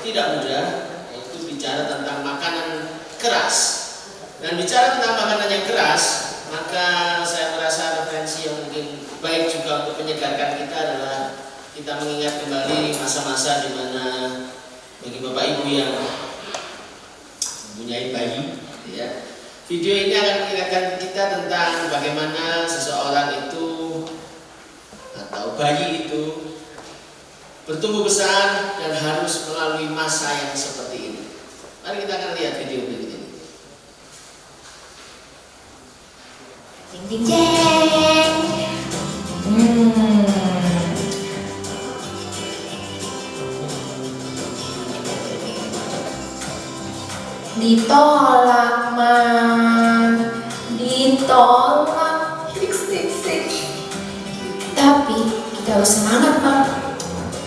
tidak mudah, yaitu bicara tentang makanan keras. Dan bicara tentang makanan yang keras, maka saya merasa referensi yang mungkin baik juga untuk menyegarkan kita adalah kita mengingat kembali masa-masa di mana bagi Bapak Ibu yang mempunyai bayi, ya, video ini akan mengingatkan kita tentang bagaimana seseorang itu atau bayi itu bertumbuh besar dan harus melalui masa yang seperti ini. Mari kita akan lihat video berikut ini. Ding ding jeng. Ditolak man, ditolak. Tapi kita harus semangat man,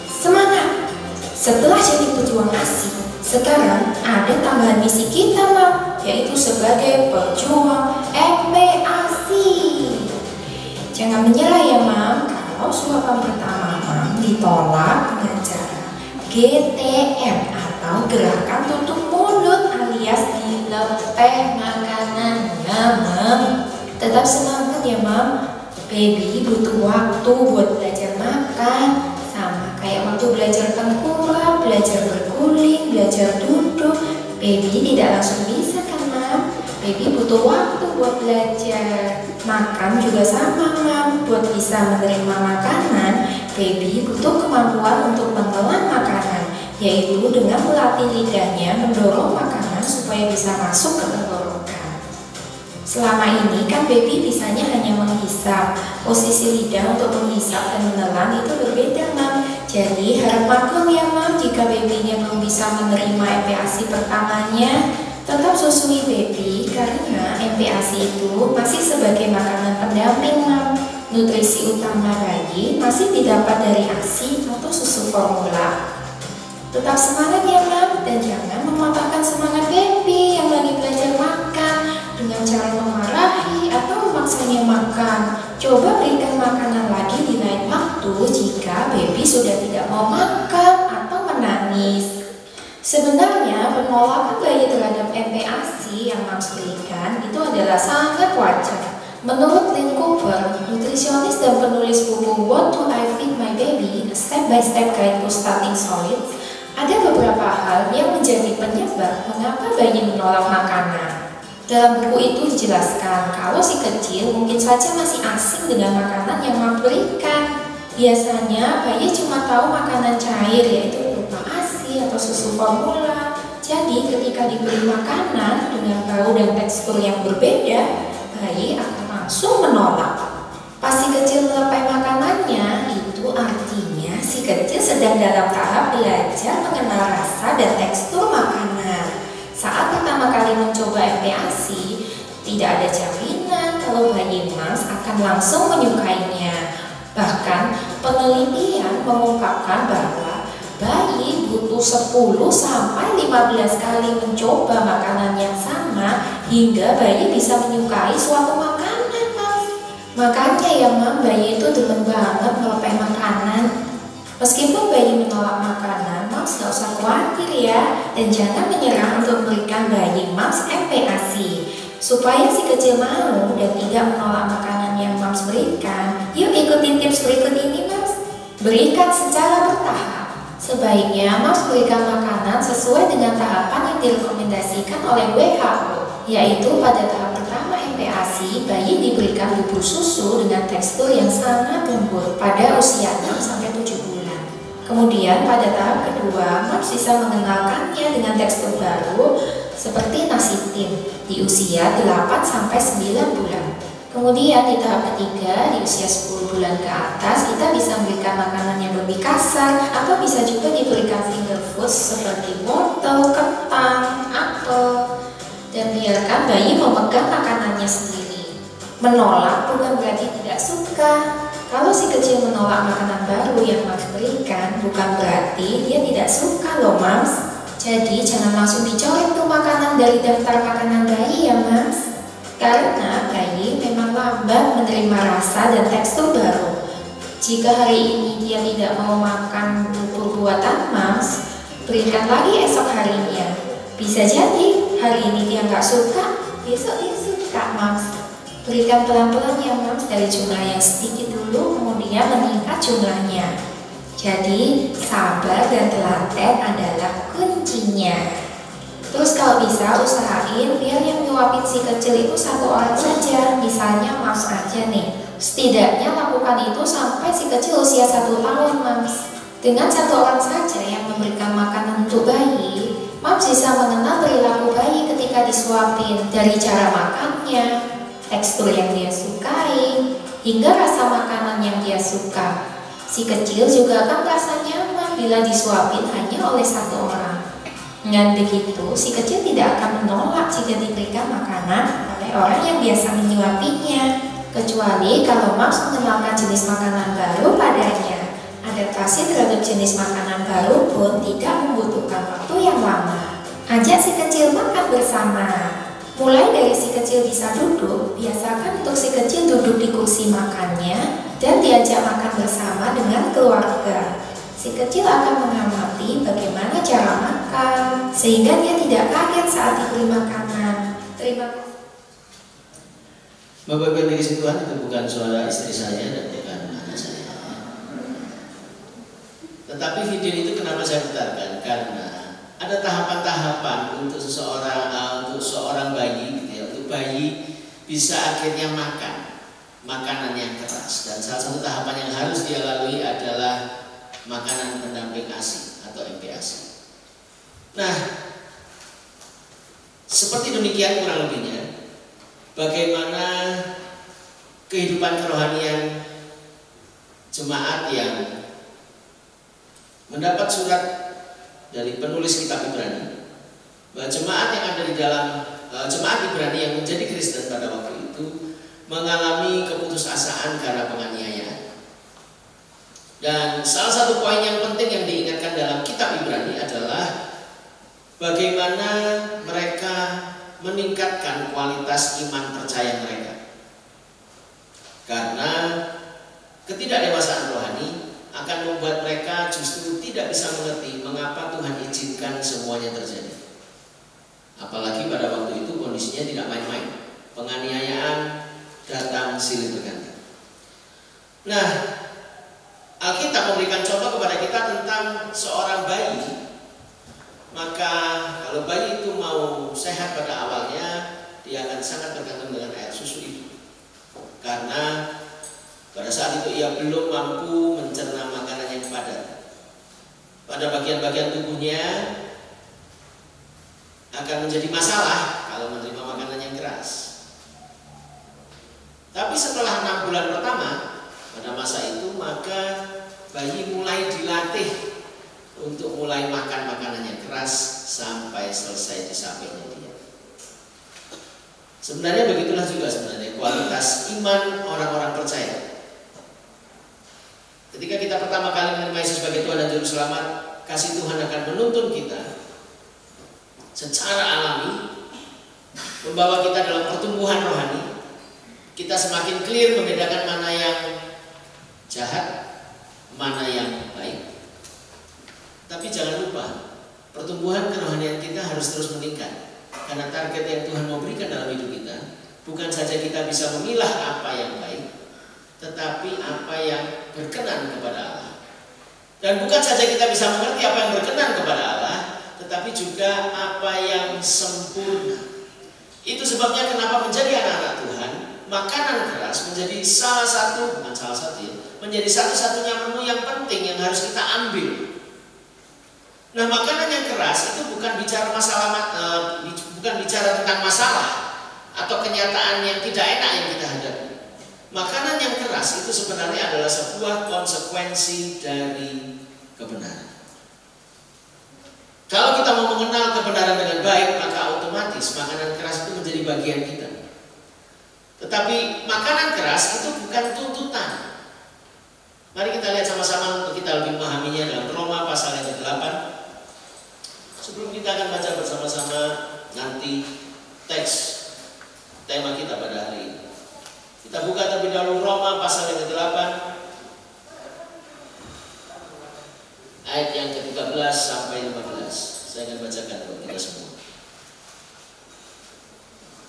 semangat. Setelah jadi pejuang ASI, sekarang ada tambahan misi kita mam, yaitu sebagai pejuang MPASI. Jangan menyerah ya mam. Kalau suapan pertama mam ditolak dengan cara GTM atau gerakan tutup mulut alias dilepeh makanannya mam. Tetap semangat ya mam. Baby butuh waktu buat belajar makan, sama kayak waktu belajar tengkurap, belajar berguling, belajar duduk. Baby tidak langsung bisa kan mam. Baby butuh waktu buat belajar. Makan juga sama mam. Buat bisa menerima makanan, baby butuh kemampuan untuk menelan makanan, yaitu dengan melatih lidahnya mendorong makanan supaya bisa masuk ke tenggorokan. Selama ini kan baby bisanya hanya menghisap. Posisi lidah untuk menghisap dan menelan itu berbeda mam. Jadi harap maklum ya mam jika babynya belum bisa menerima MPASI pertamanya. Tetap susui baby karena MPASI itu masih sebagai makanan pendamping mam. Nutrisi utama bayi masih didapat dari ASI atau susu formula. Tetap semangat ya mam, dan jangan mematahkan semangat baby yang lagi belajar makan dengan cara memarahi atau memaksanya makan. Coba berikan makanan lagi di lain waktu jika baby sudah tidak mau makan atau menangis. Sebenarnya penolakan bayi terhadap MPASI yang Mams berikan itu adalah sangat wajar. Menurut Lynn Cooper, nutrisionis dan penulis buku What Do I Feed My Baby? A Step-by-Step Guide to Starting Solids, ada beberapa hal yang menjadi penyebab mengapa bayi menolak makanan. Dalam buku itu dijelaskan kalau si kecil mungkin saja masih asing dengan makanan yang Mams berikan. Biasanya bayi cuma tahu makanan cair, yaitu berupa ASI atau susu formula. Jadi ketika diberi makanan dengan bau dan tekstur yang berbeda, bayi akan langsung menolak. Pas si kecil melepeh makanannya, itu artinya si kecil sedang dalam tahap belajar mengenal rasa dan tekstur makanan. Saat pertama kali mencoba MPASI, tidak ada jaminan kalau bayi Mams akan langsung menyukainya. Bahkan penelitian mengungkapkan bahwa bayi butuh 10 sampai 15 kali mencoba makanan yang sama hingga bayi bisa menyukai suatu makanan, Mams. Makanya ya Mam, bayi itu demen banget melepeh makanan. Meskipun bayi menolak makanan, Mams gak usah khawatir ya, dan jangan menyerah untuk memberikan bayi Mams MPASI. Supaya si kecil mau dan tidak menolak makanan yang Mams berikan, yuk ikutin tips berikut ini Mams. Berikan secara bertahap. Sebaiknya Mams berikan makanan sesuai dengan tahapan yang direkomendasikan oleh WHO, yaitu pada tahap pertama MPASI, bayi diberikan bubur susu dengan tekstur yang sangat lembut pada usia 6-7 bulan. Kemudian pada tahap kedua, Mams bisa mengenalkannya dengan tekstur baru seperti nasi tim di usia 8-9 bulan. Kemudian di tahap ketiga, di usia 10 bulan ke atas, kita bisa memberikan makanan yang lebih kasar atau bisa juga diberikan finger foods seperti wortel, kentang, apel, dan biarkan bayi memegang makanannya sendiri. Menolak bukan berarti tidak suka. Kalau si kecil menolak makanan baru yang Mams berikan, bukan berarti dia tidak suka loh Mams. Jadi jangan langsung dicoret tuh makanan dari daftar makanan bayi ya Mams. Karena bayi memang lambat menerima rasa dan tekstur baru. Jika hari ini dia tidak mau makan bubur buatan Mams, berikan lagi esok harinya. Bisa jadi hari ini dia nggak suka, besok dia suka, Mams. Berikan pelan-pelan ya, Mams, dari jumlah yang sedikit dulu, kemudian meningkat jumlahnya. Jadi, sabar dan telaten adalah kuncinya. Terus kalau bisa usahain biar yang nyuapin si kecil itu satu orang saja. Misalnya Mams aja nih. Setidaknya lakukan itu sampai si kecil usia 1 tahun, Mams. Dengan satu orang saja yang memberikan makanan untuk bayi, Mams bisa mengenal perilaku bayi ketika disuapin, dari cara makannya, tekstur yang dia sukai, hingga rasa makanan yang dia suka. Si kecil juga akan merasa nyaman bila disuapin hanya oleh satu orang. Dengan begitu, si kecil tidak akan menolak jika diberikan makanan oleh orang yang biasa menyuapinya. Kecuali kalau Mams mengenalkan jenis makanan baru padanya. Adaptasi terhadap jenis makanan baru pun tidak membutuhkan waktu yang lama. Ajak si kecil makan bersama. Mulai dari si kecil bisa duduk, biasakan untuk si kecil duduk di kursi makannya dan diajak makan bersama dengan keluarga. Si kecil akan mengamati bagaimana cara makan, sehingga dia tidak kaget saat diberi makanan. Terima kasih. Bapak Ibu yang Tuhan, itu bukan suara istri saya dan bukan anak saya. Tetapi video itu kenapa saya putarkan? Karena ada tahapan-tahapan untuk seorang bayi, gitu ya, untuk bayi bisa akhirnya makan makanan yang keras. Dan salah satu tahapan yang harus dia lalui adalah makanan pendamping ASI atau MPASI. Nah, seperti demikian kurang lebihnya bagaimana kehidupan kerohanian jemaat yang mendapat surat dari penulis kitab Ibrani, bahwa jemaat yang ada di dalam jemaat Ibrani yang menjadi Kristen pada waktu itu mengalami keputusasaan karena penganiayaan. Dan salah satu poin yang penting yang diingatkan dalam kitab Ibrani adalah bagaimana mereka meningkatkan kualitas iman percaya mereka. Karena ketidakdewasaan rohani akan membuat mereka justru tidak bisa mengerti mengapa Tuhan izinkan semuanya terjadi. Apalagi pada waktu itu kondisinya tidak main-main. Penganiayaan datang silih berganti. Nah, Alkitab memberikan contoh kepada kita tentang seorang bayi. Maka kalau bayi itu mau sehat pada awalnya, dia akan sangat bergantung dengan air susu ibu. Karena pada saat itu ia belum mampu mencerna makanan yang padat. Pada bagian-bagian tubuhnya akan menjadi masalah kalau menerima makanan yang keras. Tapi setelah 6 bulan pertama, pada masa itu maka bayi mulai dilatih untuk mulai makan makanan yang keras sampai selesai disampainya dia. Sebenarnya begitulah juga sebenarnya kualitas iman orang-orang percaya. Ketika kita pertama kali menerima Yesus sebagai Tuhan dan Juru Selamat, kasih Tuhan akan menuntun kita secara alami, membawa kita dalam pertumbuhan rohani. Kita semakin clear membedakan mana yang jahat, mana yang baik. Tapi jangan lupa, pertumbuhan kerohanian kita harus terus meningkat. Karena target yang Tuhan mau berikan dalam hidup kita bukan saja kita bisa memilah apa yang baik, tetapi apa yang berkenan kepada Allah. Dan bukan saja kita bisa mengerti apa yang berkenan kepada Allah, tetapi juga apa yang sempurna. Itu sebabnya kenapa menjadi anak-anak Tuhan, makanan keras menjadi menjadi satu-satunya menu yang penting yang harus kita ambil. Nah, makanan yang keras itu bukan bicara bukan bicara tentang masalah atau kenyataan yang tidak enak yang kita hadapi. Makanan yang keras itu sebenarnya adalah sebuah konsekuensi dari kebenaran. Kalau kita mau mengenal kebenaran dengan baik, maka otomatis makanan keras itu menjadi bagian kita. Tetapi makanan keras itu bukan tuntutan. Mari kita lihat sama-sama untuk kita lebih memahaminya dalam Roma pasal yang ke-8. Sebelum kita akan baca bersama-sama nanti teks tema kita pada hari ini. Kita buka terlebih dahulu Roma pasal yang ke-8 ayat yang ke-13 sampai 15. Saya akan bacakan buat kita semua.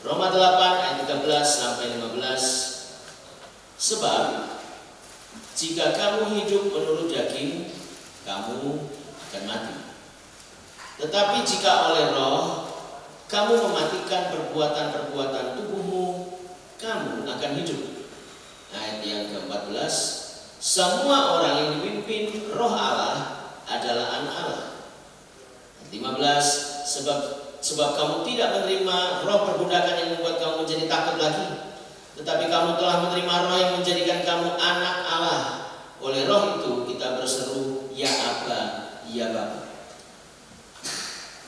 Roma 8 ayat 13 sampai 15. Sebab jika kamu hidup menurut daging, kamu akan mati. Tetapi jika oleh Roh kamu mematikan perbuatan-perbuatan tubuhmu, kamu akan hidup. Ayat yang ke-14. Semua orang yang dipimpin Roh Allah adalah anak Allah. Ayat 15. Sebab kamu tidak menerima roh perbudakan yang membuat kamu menjadi takut lagi, tetapi kamu telah menerima roh yang menjadikan kamu anak Allah. Oleh roh itu kita berseru, ya Aba, ya Bapa.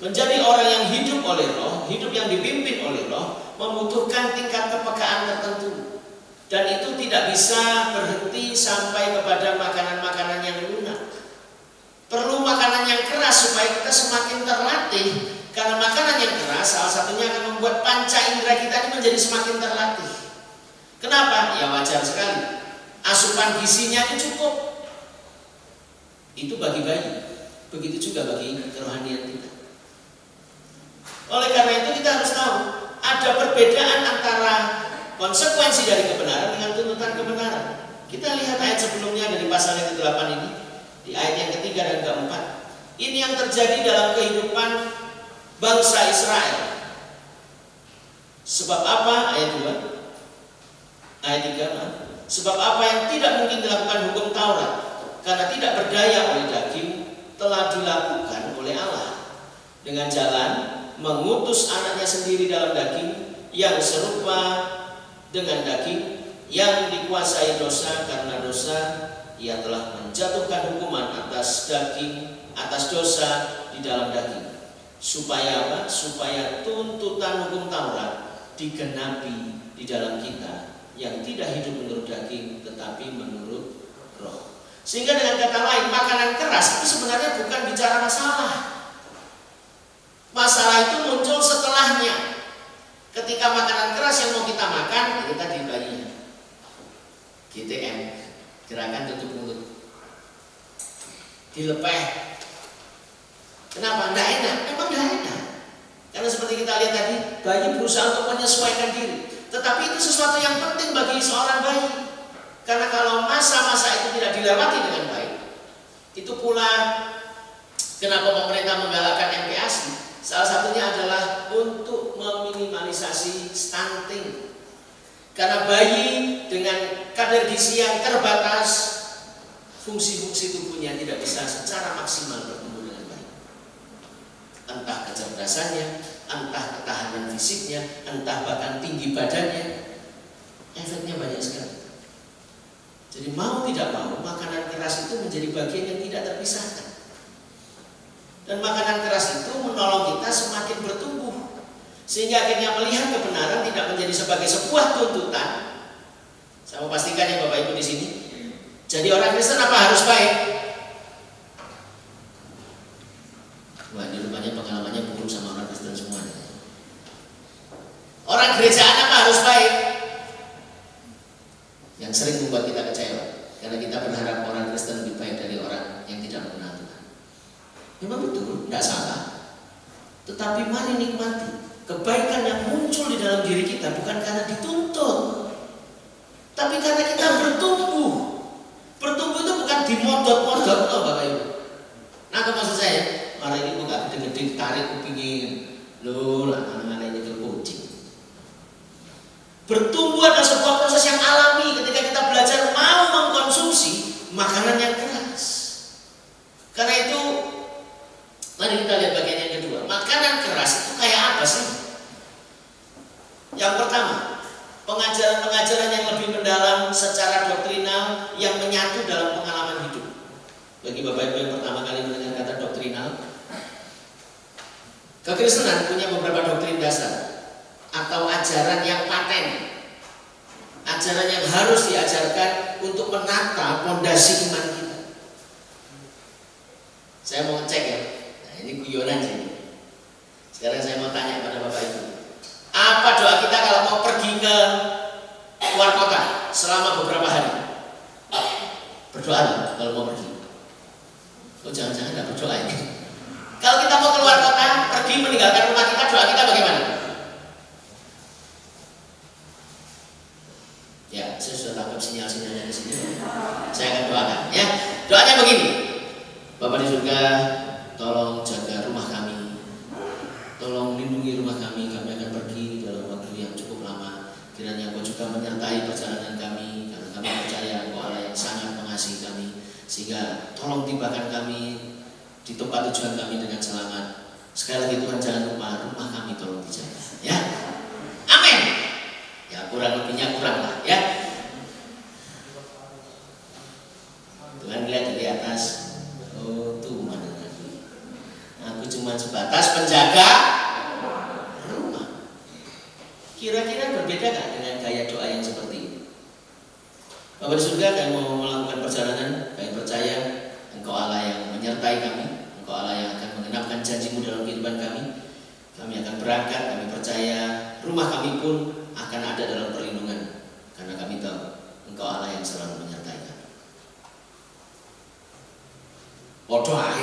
Menjadi orang yang hidup oleh roh, hidup yang dipimpin oleh roh, membutuhkan tingkat kepekaan tertentu. Dan itu tidak bisa berhenti sampai kepada makanan-makanan yang lunak. Perlu makanan yang keras supaya kita semakin terlatih. Karena makanan yang keras salah satunya akan membuat panca indera kita ini menjadi semakin terlatih. Kenapa? Ya wajar sekali. Asupan gizinya itu cukup. Itu bagi bayi. Begitu juga bagi kerohanian kita. Oleh karena itu kita harus tahu ada perbedaan antara konsekuensi dari kebenaran dengan tuntutan kebenaran. Kita lihat ayat sebelumnya dari pasal yang ke-8 ini, di ayat yang ketiga dan keempat. Ini yang terjadi dalam kehidupan bangsa Israel. Sebab apa? Ayat 2. Ayat 3. Sebab apa yang tidak mungkin dilakukan hukum Taurat, karena tidak berdaya oleh daging, telah dilakukan oleh Allah dengan jalan mengutus anaknya sendiri dalam daging yang serupa dengan daging yang dikuasai dosa. Karena dosa ia telah menjatuhkan hukuman atas daging, atas dosa di dalam daging. Supaya apa? Supaya tuntutan hukum Taurat digenapi di dalam kita yang tidak hidup menurut daging tetapi menurut roh. Sehingga dengan kata lain, makanan keras itu sebenarnya bukan bicara masalah. Masalah itu muncul setelahnya. Ketika makanan keras yang mau kita makan, ini tadi bayinya GTM, gerakan tutup mulut, dilepeh. Kenapa? Tidak enak. Memang tidak enak. Karena seperti kita lihat tadi, bayi berusaha untuk menyesuaikan diri. Tetapi itu sesuatu yang penting bagi seorang bayi. Karena kalau masa-masa itu tidak dilewati dengan baik, itu pula kenapa pemerintah menggalakkan MPASI. Salah satunya adalah untuk meminimalisasi stunting. Karena bayi dengan kadar gizi yang terbatas, fungsi-fungsi tubuhnya tidak bisa secara maksimal bertumbuh dengan baik. Entah kecerdasannya, entah ketahanan fisiknya, entah bahkan tinggi badannya, efeknya banyak sekali. Jadi mau tidak mau, makanan keras itu menjadi bagian yang tidak terpisahkan. Dan makanan keras itu menolong kita semakin bertumbuh, sehingga akhirnya melihat kebenaran tidak menjadi sebagai sebuah tuntutan. Saya mau pastikan ya Bapak Ibu di sini. Jadi orang Kristen apa harus baik? Wah, ini rupanya pengalamannya buruk sama orang Kristen semua. Orang gerejaan apa harus baik? Yang sering membuat kita kecewa, karena kita berharap orang Kristen lebih baik dari orang yang tidak mengenal Tuhan. Memang betul, tidak salah. Tetapi mari nikmati kebaikan yang muncul di dalam diri kita bukan karena dituntut, tapi karena kita bertumbuh. Bertumbuh itu bukan dimodot-modot, loh Bapak Ibu. Nah, apa maksud saya? Orang ini kok gak gede-gede tarik kupingin, loh lah anak-anak ini kucing. Bertumbuh adalah sebuah proses yang alami ketika kita belajar mau mengkonsumsi makanan yang keras. Karena itu, mari kita lihat bagian yang kedua. Makanan keras itu kayak apa sih? Yang pertama, pengajaran-pengajaran yang lebih mendalam secara doktrinal yang menyatu dalam pengalaman hidup. Bagi Bapak Ibu yang pertama kali mendengar kata doktrinal, kekristenan punya beberapa doktrin dasar atau ajaran yang paten, ajaran yang harus diajarkan untuk menata fondasi iman kita. Saya mau ngecek ya, nah ini guyonan sih. Sekarang saya mau tanya pada Bapak Ibu, apa doa kita kalau mau pergi ke luar kota selama beberapa hari? Berdoa kalau mau pergi. Oh, jangan-jangan tidak berdoa ini. Kalau kita mau keluar kota, pergi meninggalkan rumah kita, doa kita bagaimana? Ya, saya sudah tangkap sinyal-sinyalnya di sini. Saya akan doakan. Ya, doanya begini. Bapak di surga, tolong jaga rumah kami, tolong lindungi rumah kami. Kami akan pergi dalam waktu yang cukup lama. Kiranya Engkau juga menyertai perjalanan kami, karena kami percaya Engkau Allah yang sangat mengasihi kami. Sehingga tolong tibakan kami di tempat tujuan kami dengan selamat. Sekali lagi Tuhan, jangan lupa rumah kami tolong dijaga. Ya, amin. Ya, kurang lebihnya kurang lah ya. Tuhan lihat dari atas. Oh, tuh mana lagi. Aku cuma sebatas penjaga rumah. Kira-kira berbeda gak dengan gaya doa yang seperti ini? Bapak di surga, kami mau melakukan perjalanan. Kami percaya Engkau Allah yang menyertai kami, Engkau Allah yang akan mengenapkan janji-Mu dalam kehidupan kami. Kami akan berangkat. Kami percaya rumah kami pun akan ada dalam perlindungan, karena kami tahu Engkau Allah yang selalu menyertai kami. Oh, doa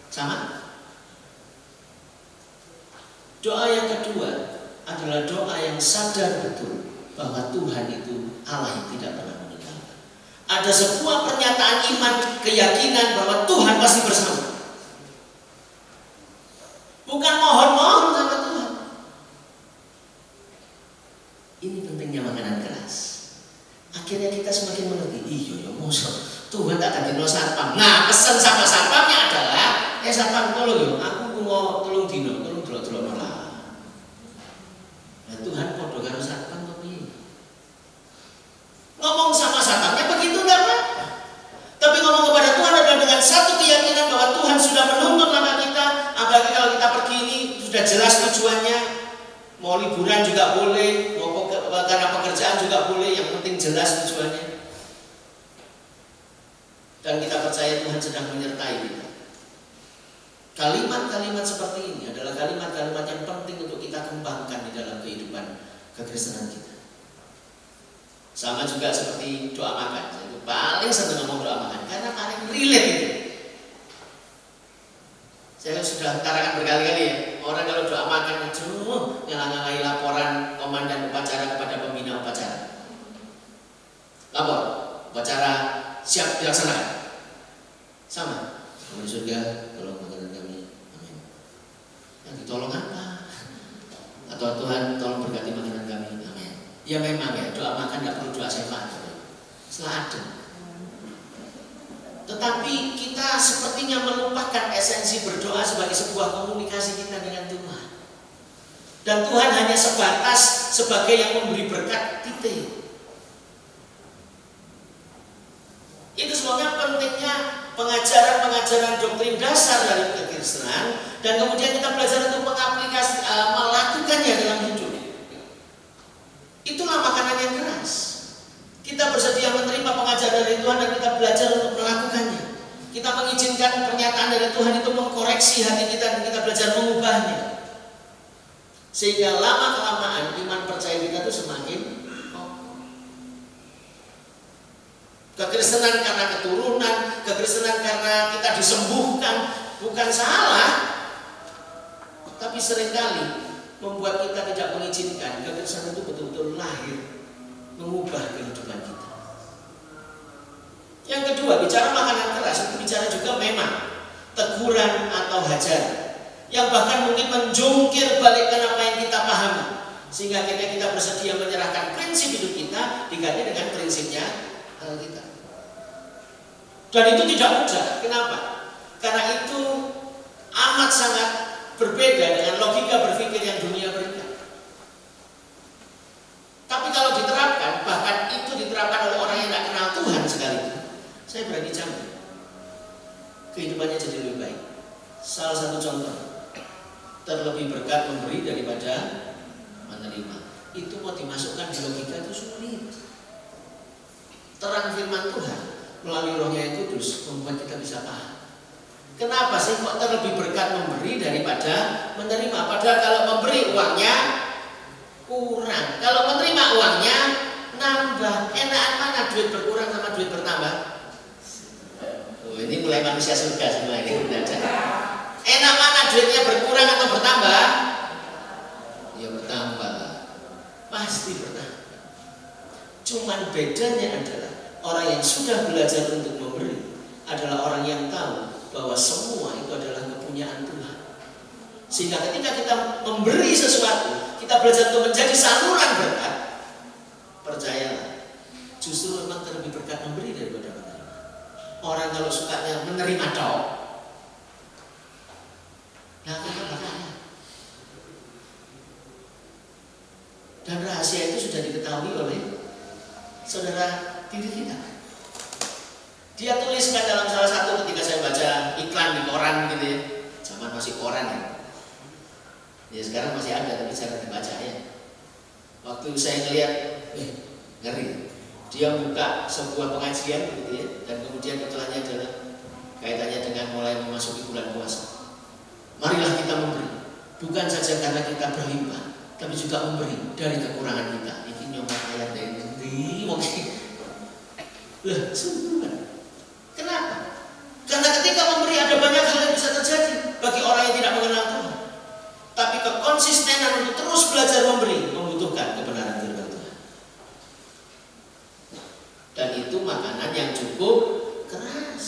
sama. Doa yang kedua adalah doa yang sadar betul bahwa Tuhan itu Allah yang tidak pernah meninggalkan. Ada sebuah pernyataan iman, keyakinan bahwa Tuhan pasti bersama. Bukan mohon-mohon sama Tuhan. Ini pentingnya makanan keras. Akhirnya kita semakin mengerti, iya mosok Tuhan tak ada dino satpam. Nah, pesan sama satpamnya adalah, satpam tolong yo, aku mau tolong dino, tolong delok-delok malah. Nah, Tuhan podo karo satpam tapi ngomong sama satpamnya begitu enggak apa? Tapi ngomong kepada Tuhan adalah dengan satu keyakinan bahwa Tuhan sudah menuntun langkah kita. Apalagi kalau kita pergi ini sudah jelas tujuannya. Mau liburan juga boleh, mau karena pekerjaan juga boleh, yang penting jelas tujuannya. Dan kita percaya Tuhan sedang menyertai kita. Kalimat-kalimat seperti ini adalah kalimat-kalimat yang penting untuk kita kembangkan di dalam kehidupan kekristenan kita. Sama juga seperti doa makan. Saya paling senang ngomong doa makan karena paling relate itu. Saya sudah utarakan berkali-kali ya, orang kalau doa makan itu nyalah-nyalahi laporan komandan upacara kepada pembina upacara. Lapor, upacara siap dilaksanakan. Sama, Tuhan di surga, tolong makanan kami, amin. Yang ditolong apa? Atau Tuhan tolong berkati makanan kami, amin. Ya memang ya, doa makan tidak perlu doa syafaat, setelah ada. Tetapi kita sepertinya melupakan esensi berdoa sebagai sebuah komunikasi kita dengan Tuhan. Dan Tuhan hanya sebatas sebagai yang memberi berkat titik. Itu sebabnya pentingnya pengajaran-pengajaran doktrin dasar dari kekristenan, dan kemudian kita belajar untuk mengaplikasi, melakukannya dalam hidup. Itulah makanan yang keras. Kita bersedia menerima pengajaran dari Tuhan dan kita belajar untuk melakukannya. Kita mengizinkan pernyataan dari Tuhan itu mengkoreksi hati kita dan kita belajar mengubahnya. Sehingga lama-kelamaan iman percaya kita itu semakin kokoh. Kekristenan karena keturunan, kekristenan karena kita disembuhkan, bukan salah. Tapi seringkali membuat kita tidak mengizinkan kekristenan itu betul-betul lahir, mengubah kehidupan kita. Yang kedua, bicara makanan keras itu bicara juga memang teguran atau hajar, yang bahkan mungkin menjungkir balikkan apa yang kita pahami, sehingga akhirnya kita bersedia menyerahkan prinsip hidup kita diganti dengan prinsipnya kita. Dan itu tidak mudah. Kenapa? Karena itu amat sangat berbeda dengan logika berpikir yang dunia berikan. Tapi kalau diterapkan, bahkan itu diterapkan oleh orang yang tidak kenal Tuhan sekalipun, saya berani jamin kehidupannya jadi lebih baik. Salah satu contoh, terlebih berkat memberi daripada menerima. Itu mau dimasukkan di logika itu sulit. Terang firman Tuhan melalui Rohnya yang kudus membuat kita bisa paham. Kenapa sih kok terlebih berkat memberi daripada menerima? Padahal kalau memberi uangnya kurang, kalau menerima uangnya nambah. Enakan mana duit berkurang sama duit bertambah? ini mulai manusia surga semua ini. Enak mana duitnya berkurang atau bertambah? Ya bertambah, pasti bertambah. Cuman bedanya adalah orang yang sudah belajar untuk memberi adalah orang yang tahu bahwa semua itu adalah kepunyaan Tuhan. Sehingga ketika kita memberi sesuatu, kita belajar untuk menjadi saluran berkat. Percayalah, justru memang lebih berkat memberi daripada menerima. Orang kalau sukanya menerima dong, nah kita makanya. Dan rahasia itu sudah diketahui oleh saudara diri kita. Dia tuliskan dalam salah satu ketika saya baca iklan di koran gitu ya. Zaman masih koran ya. Ya sekarang masih ada tapi saya dibaca ya. Waktu saya ngelihat, ngeri. Dia buka sebuah pengajian gitu ya, dan kemudian iklannya adalah kaitannya dengan mulai memasuki bulan puasa. Marilah kita memberi, bukan saja karena kita berlimpah, tapi juga memberi dari kekurangan kita. Ini nyomot ayat dari ini mungkin. Lah, sungguh. Kenapa? Karena ketika memberi ada banyak hal yang bisa terjadi bagi orang yang tidak mengenal Tuhan. Tapi kekonsistenan untuk terus belajar memberi membutuhkan kebenaran firman Tuhan. Dan itu makanan yang cukup keras.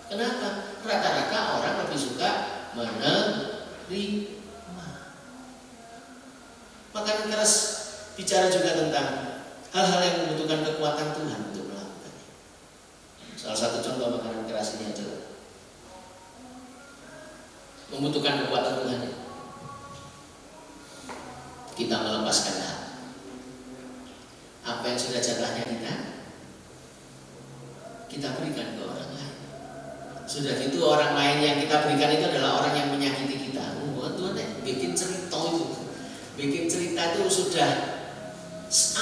Kenapa? Rata-rata orang lebih suka menerima. Makanan keras bicara juga tentang hal-hal yang membutuhkan kekuatan Tuhan untuk melakukannya. Salah satu contoh makanan keras ini adalah membutuhkan kekuatan Tuhan. Kita melepaskan hak. Apa yang sudah jatahnya kita berikan ke orang lain. Sudah gitu orang lain yang kita berikan itu adalah orang yang menyakiti kita. Tuhan bikin cerita itu. Bikin cerita itu sudah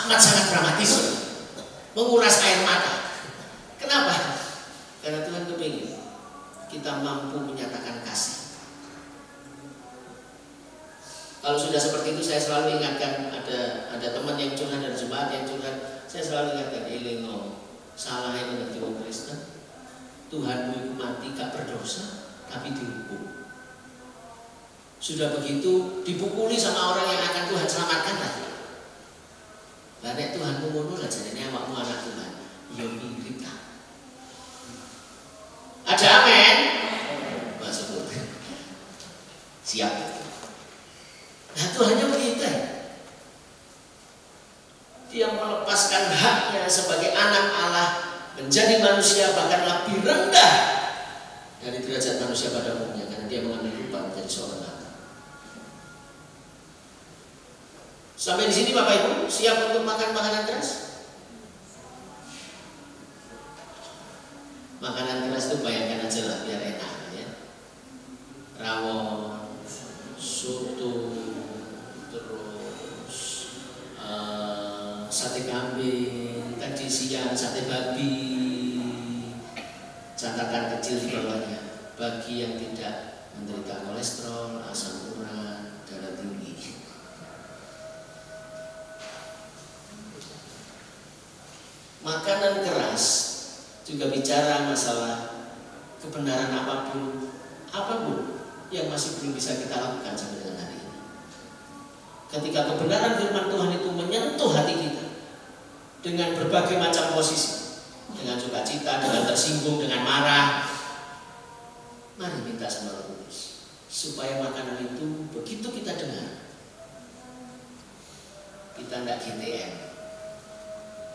amat sangat dramatis. Menguras air mata. Kenapa? Karena Tuhan kepingin kita mampu menyatakan kasih. Kalau sudah seperti itu saya selalu ingatkan, ada teman yang curhat, ada jemaat yang curhat, saya selalu ingatkan, elingo, salah itu dari orang Kristen, Tuhanmu mati gak berdosa, tapi dihukum. Sudah begitu dipukuli sama orang yang akan Tuhan selamatkan lagi. Lah nek Tuhanmu ngono lah jadinya awakmu anak Tuhan, ya mirip lah. Ada amin? Masuk. Siap. Nah Tuhannya begitu ya. Dia melepaskan haknya sebagai anak Allah menjadi manusia bahkan lebih rendah dari derajat manusia pada umumnya karena dia mengambil rupa menjadi seorang anak. Sampai di sini Bapak Ibu siap untuk makan makanan keras? Makanan keras itu bayangkan aja lah biar enak ya. Rawon, soto, terus sate kambing, tadi siang sate babi, catatan kecil di bawahnya bagi yang tidak menderita kolesterol, asam urat, darah tinggi. Makanan keras juga bicara masalah kebenaran apapun yang masih belum bisa kita lakukan sampai dengan hari ini. Ketika kebenaran firman Tuhan itu menyentuh hati kita dengan berbagai macam posisi, dengan sukacita, dengan tersinggung, dengan marah, mari minta sama Roh Kudus supaya makanan itu begitu kita dengar, kita tidak GTM,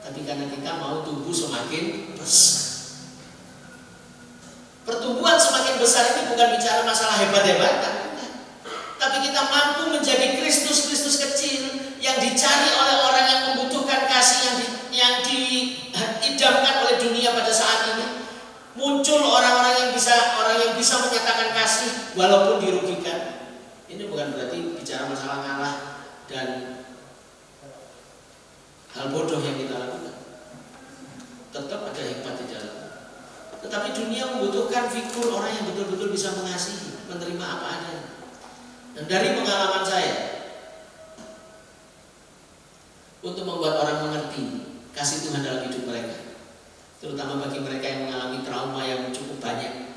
tapi karena kita mau tumbuh semakin besar. Pertumbuhan semakin besar ini bukan bicara masalah hebat-hebatan, tapi kita mampu menjadi Kristus-Kristus kecil yang dicari oleh orang yang membutuhkan kasih yang diidamkan oleh dunia pada saat ini. Muncul orang yang bisa menyatakan kasih walaupun dirugikan. Ini bukan berarti bicara masalah ngalah dan hal bodoh yang kita lakukan. Tetap ada hikmat di dalam. Tetapi dunia membutuhkan figur orang yang betul-betul bisa mengasihi, menerima apa adanya. Dan dari pengalaman saya, untuk membuat orang mengerti kasih Tuhan dalam hidup mereka, terutama bagi mereka yang mengalami trauma yang cukup banyak.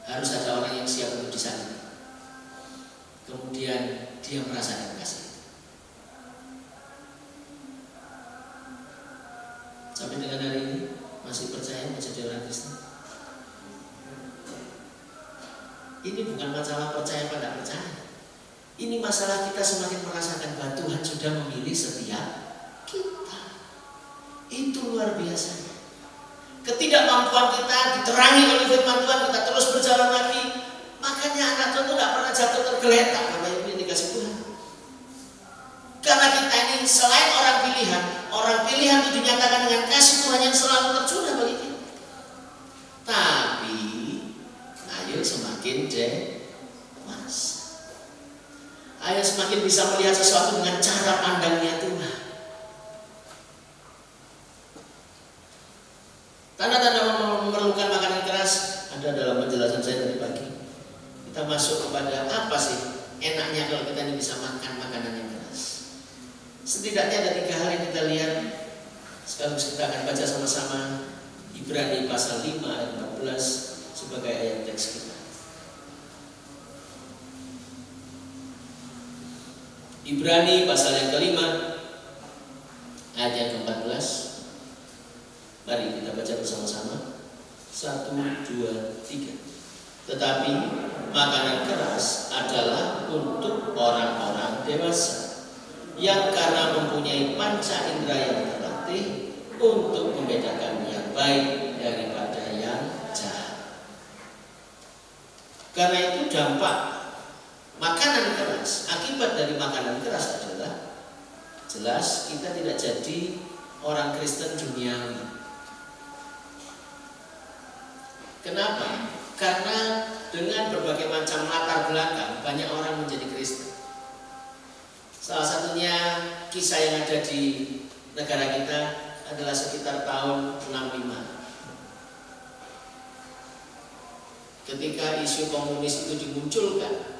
Harus ada orang yang siap untuk disakiti. Kemudian dia merasakan kasih. Sampai dengan hari ini masih percaya menjadi orang Kristen? Ini bukan masalah percaya pada percaya. Ini masalah kita semakin merasakan bahwa Tuhan sudah memilih setiap kita. Itu luar biasa. Ketidakmampuan kita diterangi oleh firman Tuhan, kita terus berjalan lagi. Makanya anak Tuhan itu tidak pernah jatuh tergeletak karena ini dikasih Tuhan. Karena kita ini selain orang pilihan itu dinyatakan dengan kasih Tuhan yang selalu tercurah bagi kita. Tapi ayo semakin dewasa, ayo semakin bisa melihat sesuatu dengan cara pandangnya Tuhan. Tanda-tanda memerlukan makanan keras ada dalam penjelasan saya tadi pagi. Kita masuk kepada apa sih enaknya kalau kita ini bisa makan makanan yang keras. Setidaknya ada 3 hal yang kita lihat. Sekaligus kita akan baca sama-sama Ibrani pasal 5 ayat 14 sebagai ayat teks kita. Ibrani pasal yang kelima ayat yang ke-14. Mari kita baca bersama-sama. 1, 2, 3. Tetapi makanan keras adalah untuk orang-orang dewasa yang karena mempunyai panca indera yang terlatih untuk membedakan yang baik daripada yang jahat. Karena itu dampak makanan keras, akibat dari makanan keras adalah jelas kita tidak jadi orang Kristen duniawi. Kenapa? Karena dengan berbagai macam latar belakang banyak orang menjadi Kristen. Salah satunya kisah yang ada di negara kita adalah sekitar tahun 65. Ketika isu komunis itu dimunculkan,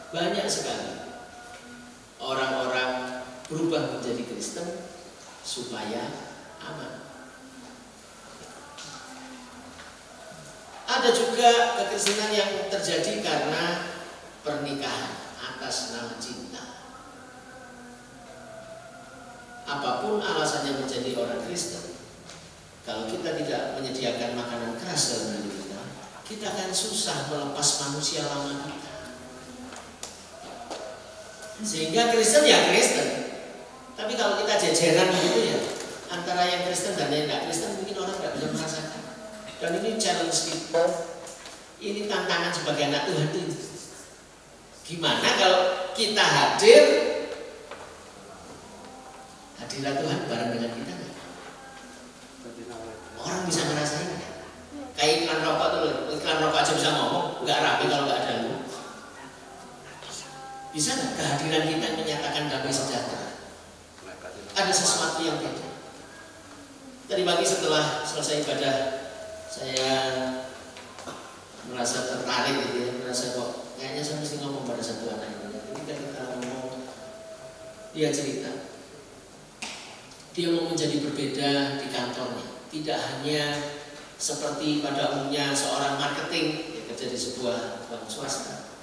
banyak sekali orang-orang berubah menjadi Kristen supaya aman. Ada juga kekristenan yang terjadi karena pernikahan atas nama cinta. Apapun alasannya menjadi orang Kristen, kalau kita tidak menyediakan makanan keras dalam hidup kita, kita akan susah melepas manusia lama kita. Sehingga Kristen ya Kristen, tapi kalau kita jejeran gitu ya, antara yang Kristen dan yang tidak Kristen mungkin orang tidak bisa merasakan. Dan ini challenge kita, ini tantangan sebagai anak Tuhan itu. Gimana kalau kita hadirat Tuhan bareng dengan kita kan? Orang bisa ngerasain kan? Kayak iklan rokok tuh, iklan rokok aja bisa ngomong, nggak rapi kalau nggak ada lu. Bisa nggak kehadiran kita menyatakan damai sejahtera? Ada sesuatu yang beda. Tadi pagi setelah selesai ibadah, saya merasa tertarik gitu ya, merasa kok kayaknya saya mesti ngomong pada satu anak ini. Ketika kita ngomong, dia cerita, dia mau menjadi berbeda di kantornya. Tidak hanya seperti pada umumnya seorang marketing yang kerja di sebuah bank swasta.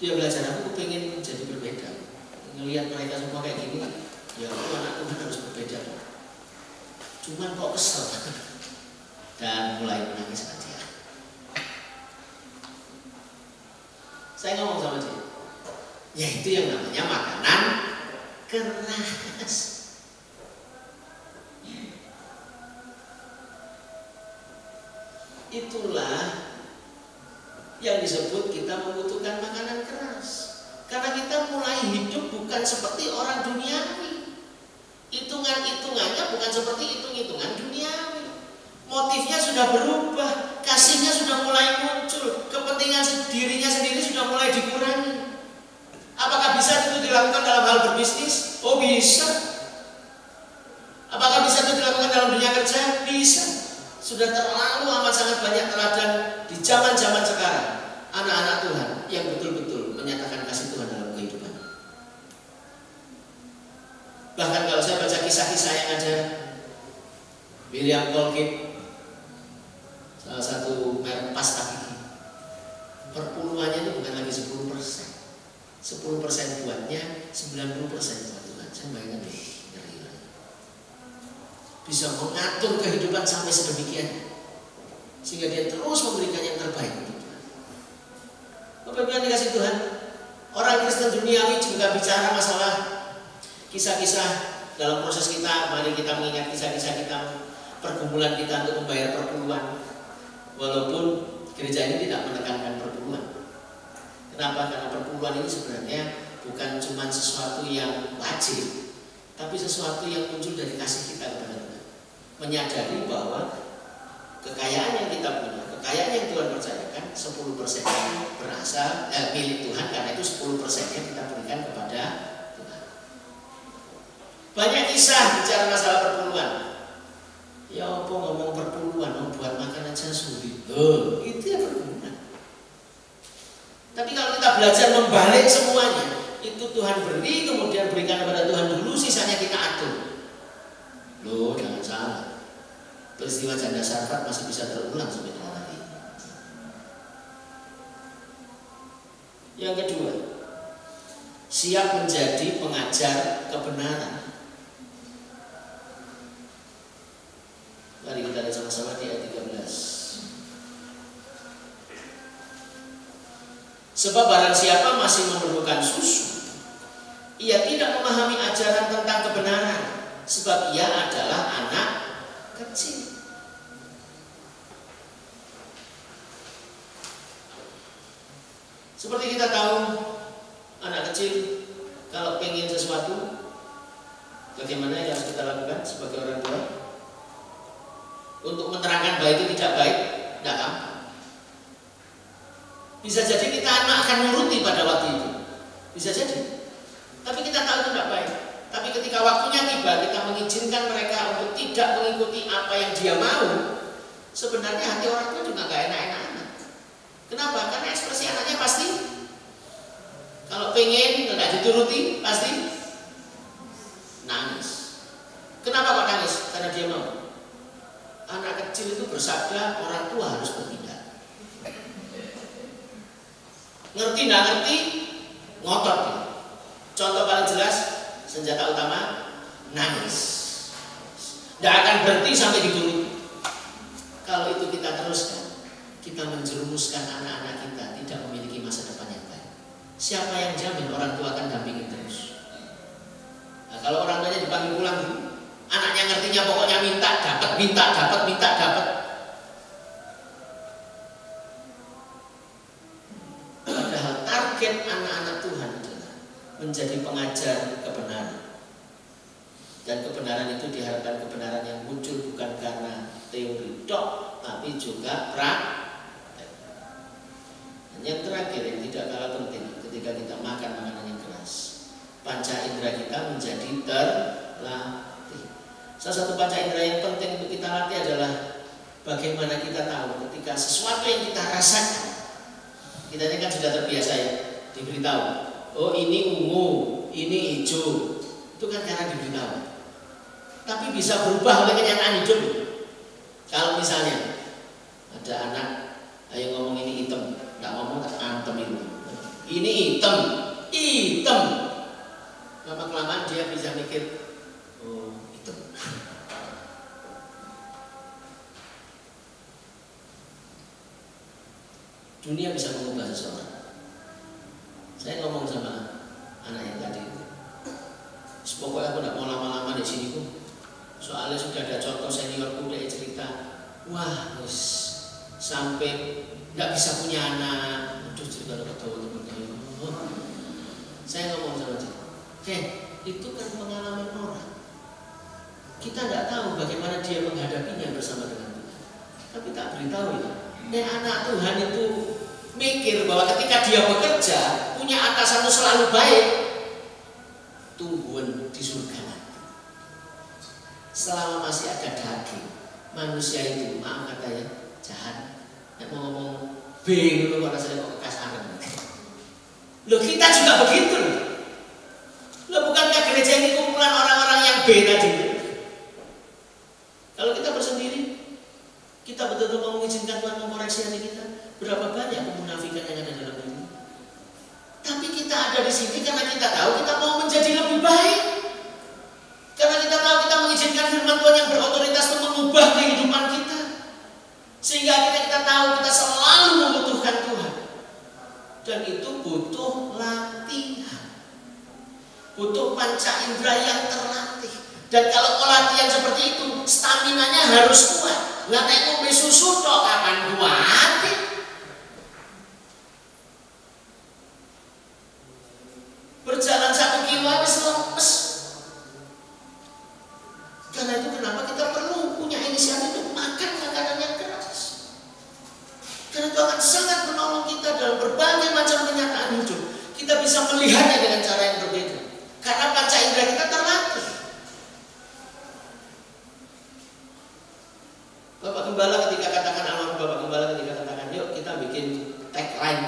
Dia belajar, aku pengen menjadi berbeda. Ngelihat mereka semua kayak gini, ya aku anak Tuhan harus berbeda. Cuman kok kesel. Dan mulai menangis aja. Saya ngomong sama dia, ya itu yang namanya makanan keras. Itulah yang disebut kita membutuhkan makanan keras. Karena kita mulai hidup bukan seperti orang duniawi. Hitungan-hitungannya bukan seperti hitung-hitungan duniawi. Motifnya sudah berubah, kasihnya sudah mulai muncul, kepentingan dirinya sendiri sudah mulai dikurangi. Apakah bisa itu dilakukan dalam hal berbisnis? Oh bisa. Apakah bisa itu dilakukan dalam dunia kerja? Bisa. Sudah terlalu amat sangat banyak teladan di zaman-zaman sekarang anak-anak Tuhan yang betul-betul menyatakan kasih Tuhan dalam kehidupan. Bahkan kalau saya baca kisah-kisah yang ada, William Colgate, salah satu merek pasta gigi, perpuluhannya itu bukan lagi 10%. 10% buatnya, 90% buat Tuhan. Saya bayangkan deh, ngeri banget. Bisa mengatur kehidupan sampai sedemikian, sehingga dia terus memberikan yang terbaik untuk Tuhan. Bapak Ibu yang dikasih Tuhan, orang Kristen duniawi juga bicara masalah kisah-kisah dalam proses kita. Mari kita mengingat kisah-kisah kita, pergumulan kita untuk membayar perpuluhan. Walaupun gereja ini tidak menekankan perpuluhan. Kenapa? Karena perpuluhan ini sebenarnya bukan cuma sesuatu yang wajib, tapi sesuatu yang muncul dari kasih kita kepada Tuhan. Menyadari bahwa kekayaan yang kita punya, kekayaan yang Tuhan percayakan, 10% berasal milik Tuhan, karena itu 10%-nya kita berikan kepada Tuhan. Banyak kisah bicara masalah perpuluhan. Ya apa ngomong perpuluhan, buat makan aja sulit. Itu ya perpuluhan. Tapi kalau kita belajar membalik semuanya, itu Tuhan beri, kemudian berikan kepada Tuhan dulu, sisanya kita atur. Loh, jangan salah. Peristiwa janda Sarfat masih bisa terulang sampai dengan hari ini. Yang kedua, siap menjadi pengajar kebenaran. Mari kita lihat sama-sama di ayat 13. Sebab barang siapa masih memerlukan susu, ia tidak memahami ajaran tentang kebenaran, sebab ia adalah anak kecil. Seperti kita tahu, anak kecil kalau pengen sesuatu, bagaimana yang harus kita lakukan sebagai orang tua? Untuk menerangkan bahwa itu tidak baik, tidak gampang. Bisa jadi kita akan menuruti pada waktu itu, bisa jadi. Tapi kita tahu itu tidak baik. Tapi ketika waktunya tiba, kita mengizinkan mereka untuk tidak mengikuti apa yang dia mau. Sebenarnya hati orang tua juga nggak enak-enak. Kenapa? Karena ekspresi anaknya pasti, kalau pengen nggak dituruti, pasti nangis. Kenapa kok nangis? Karena dia mau. Anak kecil itu bersabda, orang tua harus bertindak. Ngerti nggak ngerti, ngotot dia. Contoh paling jelas, senjata utama, nangis. Tidak akan berhenti sampai dituruti. Kalau itu kita teruskan, kita menjerumuskan anak-anak kita tidak memiliki masa depan yang baik. Siapa yang jamin orang tua akan dampingin terus? Nah, kalau orang tuanya dipanggil pulang dulu, anaknya ngertinya pokoknya minta dapat, minta dapat, minta dapat. Padahal target anak-anak Tuhan adalah menjadi pengajar kebenaran. Dan kebenaran itu diharapkan kebenaran yang muncul bukan karena teori dok, tapi juga praktek. Dan yang terakhir yang tidak kalah penting, ketika kita makan makanan yang keras, panca indera kita menjadi terlatih. Salah satu panca indera yang penting untuk kita latih adalah bagaimana kita tahu ketika sesuatu yang kita rasakan, kita ini kan sudah terbiasa ya, diberitahu, oh ini ungu, ini hijau, itu kan karena diberitahu. Tapi bisa berubah oleh kenyataan hidup. Kalau misalnya ada anak, ayo ngomong ini hitam, nggak ngomong antem itu. Ini hitam, hitam. Lama-kelamaan dia bisa mikir, oh hitam. Dunia bisa mengubah seseorang. Saya ngomong sama anak yang tadi, pokoknya aku nggak mau lama-lama di sini kok. Soalnya sudah ada contoh seniorku dia cerita, wah sampai nggak bisa punya anak. Aduh cerita betul. Saya ngomong sama dia, itu kan pengalaman orang. Kita nggak tahu bagaimana dia menghadapinya bersama dengan Tuhan. Tapi tak beritahu ya, anak Tuhan itu mikir bahwa ketika dia bekerja punya atasan itu selalu baik, tungguan di surga. Selama masih ada daging, manusia itu maaf katanya jahat. Yang mau ngomong bingung kalau saya kok kasaran. Loh kita juga begitu loh. Loh bukankah gereja ini kumpulan orang-orang B tadi. Kalau kita bersendiri, kita betul-betul mau mengizinkan Tuhan mengkoreksi hati kita. Berapa banyak kemunafikan yang ada dalam diri. Tapi kita ada di sini karena kita tahu kita mau menjadi lebih baik. Karena kita tahu kita mengizinkan firman Tuhan yang berotoritas untuk mengubah kehidupan kita. Sehingga akhirnya kita tahu kita selalu membutuhkan Tuhan. Dan itu butuh latihan. Butuh panca indera yang terlatih. Dan kalau latihan seperti itu, staminanya harus kuat. Nggak kayak ngombe susu toh kapan kuat? Berjalan 1 kilo habis lemes. Karena itu kenapa kita perlu punya inisiatif untuk makan makanan yang keras. Karena itu akan sangat menolong kita dalam berbagai macam kenyataan hidup. Kita bisa melihatnya dengan cara yang berbeda. Karena panca indera kita terlatih. Bapak Gembala ketika katakan, almarhum Bapak Gembala ketika katakan, yuk kita bikin tagline.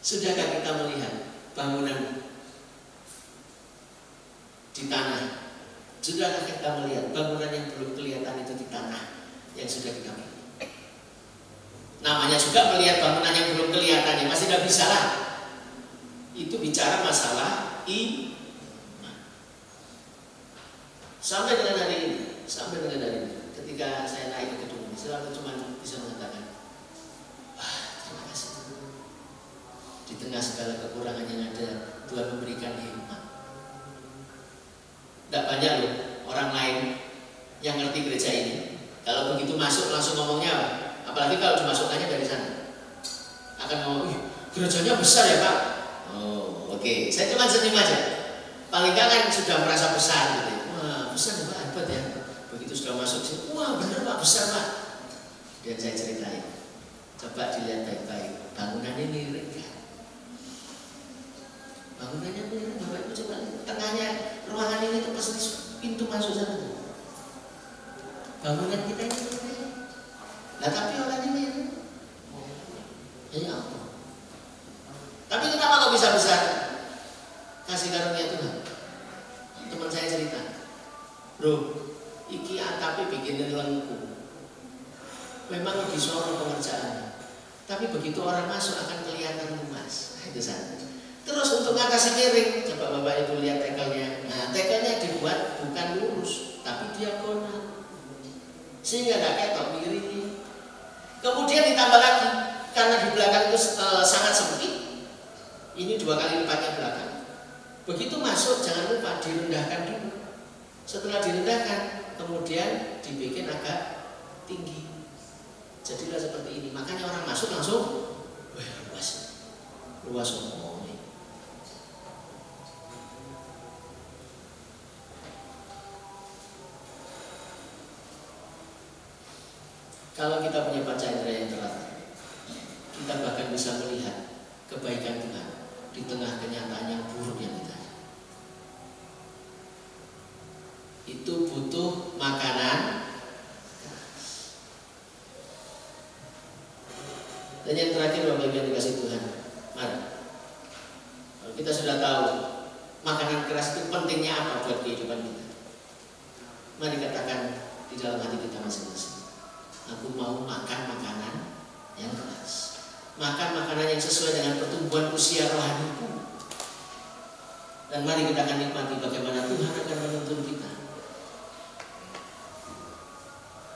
Sudahkah kita melihat bangunan di tanah? Sudahkah kita melihat bangunan yang belum kelihatan itu di tanah yang sudah kita miliki? Namanya juga melihat bangunan yang belum kelihatan, ya masih tidak bisa lah. Itu bicara masalah iman. Sampai dengan hari ini, ketika saya naik ke gedung ini, saya cuma bisa mengatakan, wah terima kasih Tuhan. Di tengah segala kekurangan yang ada, Tuhan memberikan hikmat. Tidak banyak loh orang lain yang ngerti gereja ini. Kalau begitu masuk langsung ngomongnya apa? Apalagi kalau dimasukkannya dari sana, akan ngomong, gerejanya besar ya Pak. Oh oke. Saya cuma senyum aja. Paling nggak kan sudah merasa besar gitu. Wah besar ya Pak, hebat ya. Begitu sudah masuk sini, wah bener Pak, besar Pak. Dan saya ceritain, coba dilihat baik-baik, bangunannya mirip kan? Bangunannya mirip, Bapak Ibu coba lihat. Tengahnya ruangan ini tuh pasti pintu masuk sana tuh. Bangunan kita ini mirip. Nah tapi orangnya mirip. Ya apa? Tapi kenapa kok bisa besar? Kasih karunia Tuhan. Teman saya cerita, bro, iki atapnya bikinin lengkung. Memang lebih sorong pengerjaannya. Tapi begitu orang masuk akan kelihatan luas. Nah, itu sana. Terus untuk ngatasi miring, coba Bapak Ibu lihat tekelnya. Nah, tekelnya dibuat bukan lurus, tapi diagonal. Sehingga tidak ketok miring. Kemudian ditambah lagi, karena di belakang itu sangat sempit. Ini 2 kali lipatnya belakang. Begitu masuk jangan lupa direndahkan dulu. Setelah direndahkan, kemudian dibikin agak tinggi. Jadilah seperti ini. Makanya orang masuk langsung, wah luas semua. Kalau kita punya panca indera yang terlatih, kita bahkan bisa melihat kebaikan Tuhan di tengah kenyataan yang buruk yang kita ada. Itu butuh makanan. Dan yang terakhir Bapak Ibu yang dikasih Tuhan, mari. Kalau kita sudah tahu makanan keras itu pentingnya apa buat kehidupan kita, mari katakan di dalam hati kita masing-masing, aku mau makan makanan yang keras. Makan makanan yang sesuai dengan pertumbuhan usia rohaniku. Dan mari kita akan nikmati bagaimana Tuhan akan menuntun kita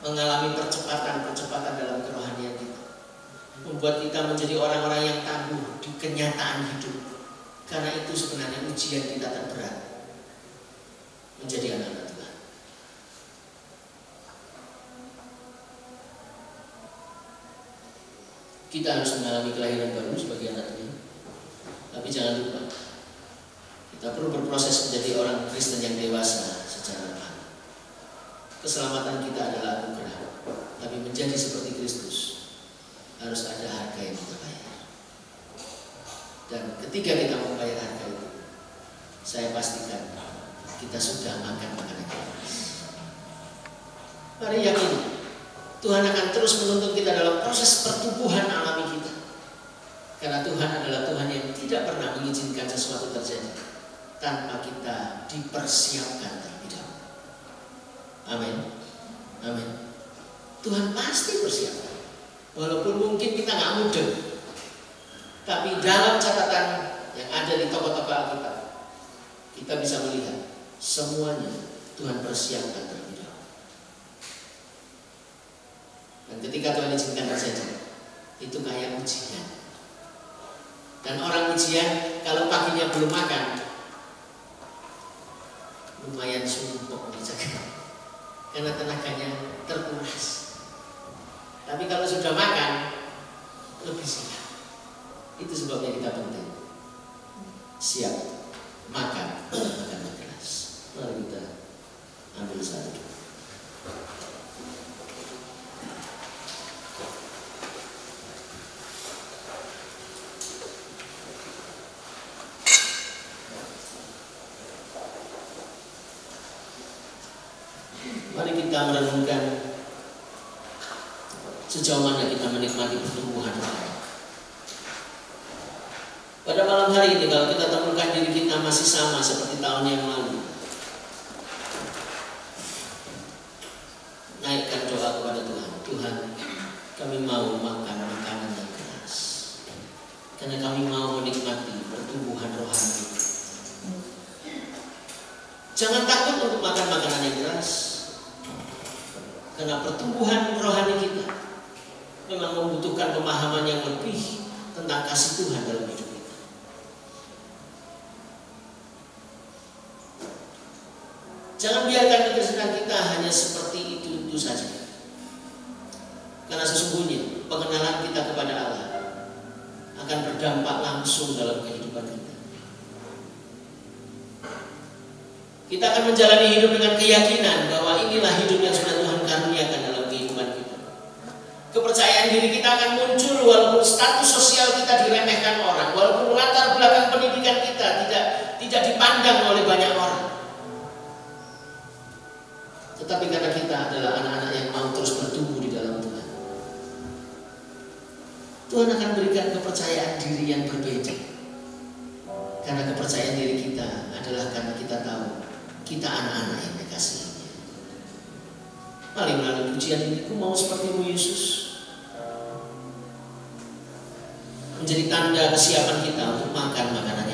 mengalami percepatan dalam kerohanian kita. Membuat kita menjadi orang-orang yang tangguh di kenyataan hidup. Karena itu sebenarnya ujian kita terberat menjadi anak-anak Tuhan. Kita harus mengalami kelahiran baru sebagai anak Tuhan. Tapi jangan lupa, kita perlu berproses menjadi orang Kristen yang dewasa secara rohani. Keselamatan kita adalah anugerah, tapi menjadi seperti Kristus harus ada harga yang kita bayar. Dan ketika kita membayar harga itu, saya pastikan kita sudah makan makanan keras. Mari yakini, Tuhan akan terus menuntun kita dalam proses pertumbuhan alami kita. Karena Tuhan adalah Tuhan yang tidak pernah mengizinkan sesuatu terjadi tanpa kita dipersiapkan terlebih dahulu. Amin. Amin. Tuhan pasti persiapkan. Walaupun mungkin kita nggak mudah, tapi dalam catatan yang ada di tokoh-tokoh Alkitab, kita bisa melihat semuanya Tuhan persiapkan terlebih dahulu. Dan ketika Tuhan izinkan terjadi, itu kayak ujian. Dan orang ujian kalau paginya belum makan, lumayan sumpuk menjaga, karena tenaganya terkuras. Tapi kalau sudah makan, lebih siap. Itu sebabnya kita penting siap makan makanan keras. Mari kita ambil satu. Mari kita merenungkan sejauh mana kita menikmati pertumbuhan rohani. Pada malam hari ini kalau kita temukan diri kita masih sama seperti tahun yang lalu, naikkan doa kepada Tuhan. Tuhan, kami mau makan makanan yang keras, karena kami mau menikmati pertumbuhan rohani. Jangan takut untuk makan makanan yang keras, karena pertumbuhan rohani kita memang membutuhkan pemahaman yang lebih tentang kasih Tuhan dalam hidup kita. Jangan biarkan kekristenan kita hanya seperti itu saja. Karena sesungguhnya pengenalan kita kepada Allah akan berdampak langsung dalam kehidupan kita. Kita akan menjalani hidup dengan keyakinan bahwa inilah hidup yang sudah Tuhan karuniakan dalam kehidupan kita. Kepercayaan diri kita akan muncul walaupun status sosial kita diremehkan orang, walaupun latar belakang pendidikan kita tidak dipandang oleh banyak orang. Tetapi karena kita adalah anak-anak yang mau terus bertumbuh di dalam Tuhan, Tuhan akan berikan kepercayaan diri yang berbeda. Karena kepercayaan diri kita adalah karena kita tahu kita anak-anak yang dikasihi. Mari melalui pujian ini, aku mau sepertimu Yesus, menjadi tanda kesiapan kita untuk makan makanan